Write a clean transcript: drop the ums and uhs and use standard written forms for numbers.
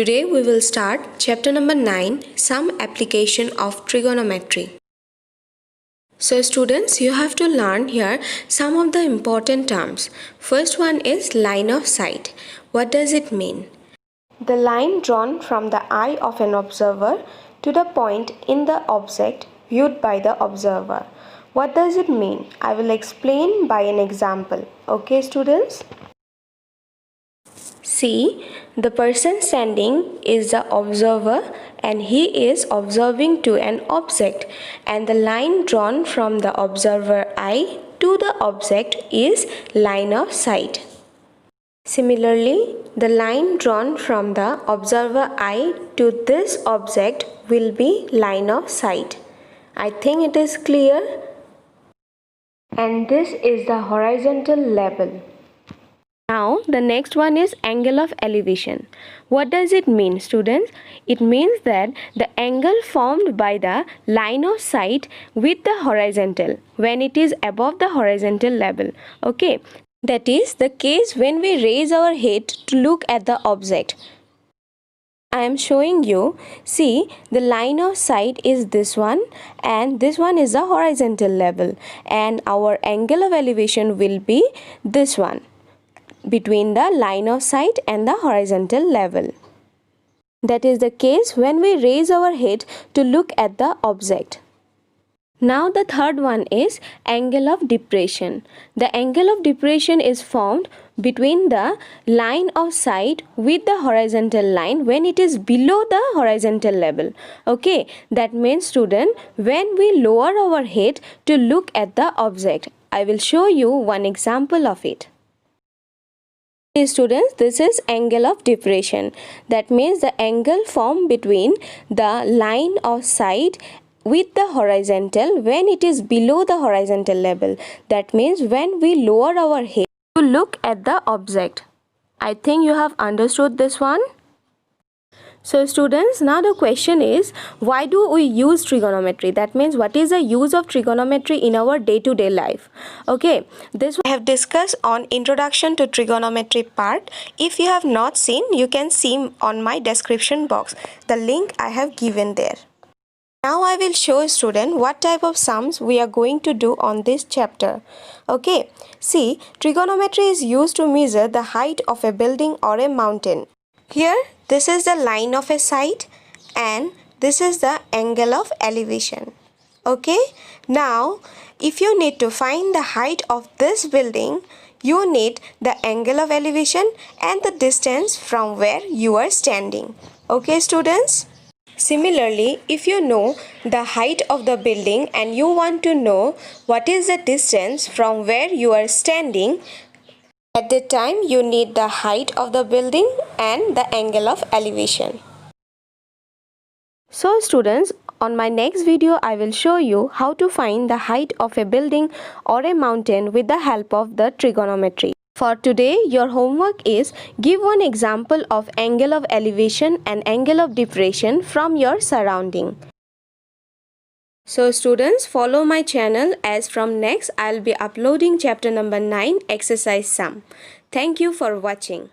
Today we will start chapter number 9, Some Application of Trigonometry. So students, you have to learn here some of the important terms. First one is line of sight. What does it mean? The line drawn from the eye of an observer to the point in the object viewed by the observer. What does it mean? I will explain by an example. Okay students? See, the person standing is the observer and he is observing to an object, and the line drawn from the observer eye to the object is line of sight. Similarly, the line drawn from the observer eye to this object will be line of sight. I think it is clear. And this is the horizontal level. Now the next one is angle of elevation. What does it mean, students? It means that the angle formed by the line of sight with the horizontal when it is above the horizontal level. Okay, that is the case when we raise our head to look at the object. I am showing you. See, the line of sight is this one and this one is the horizontal level, and our angle of elevation will be this one, between the line of sight and the horizontal level. That is the case when we raise our head to look at the object. Now the third one is angle of depression. The angle of depression is formed between the line of sight with the horizontal line when it is below the horizontal level. Okay, that means student, when we lower our head to look at the object. I will show you one example of it. Students, this is angle of depression. That means the angle formed between the line of sight with the horizontal when it is below the horizontal level. That means when we lower our head to look at the object. I think you have understood this one. So students, now the question is, why do we use trigonometry? That means what is the use of trigonometry in our day-to-day life? Okay, this I have discussed on introduction to trigonometry part. If you have not seen, you can see on my description box. The link I have given there. Now I will show student what type of sums we are going to do on this chapter. Okay, see, trigonometry is used to measure the height of a building or a mountain. Here, this is the line of a sight and this is the angle of elevation. Okay, now if you need to find the height of this building, you need the angle of elevation and the distance from where you are standing. Okay students? Similarly, if you know the height of the building and you want to know what is the distance from where you are standing, at that time you need the height of the building and the angle of elevation. So students, on my next video I will show you how to find the height of a building or a mountain with the help of the trigonometry. For today, your homework is give one example of angle of elevation and angle of depression from your surrounding. So students, follow my channel as from next I'll be uploading chapter number 9, exercise sum. Thank you for watching.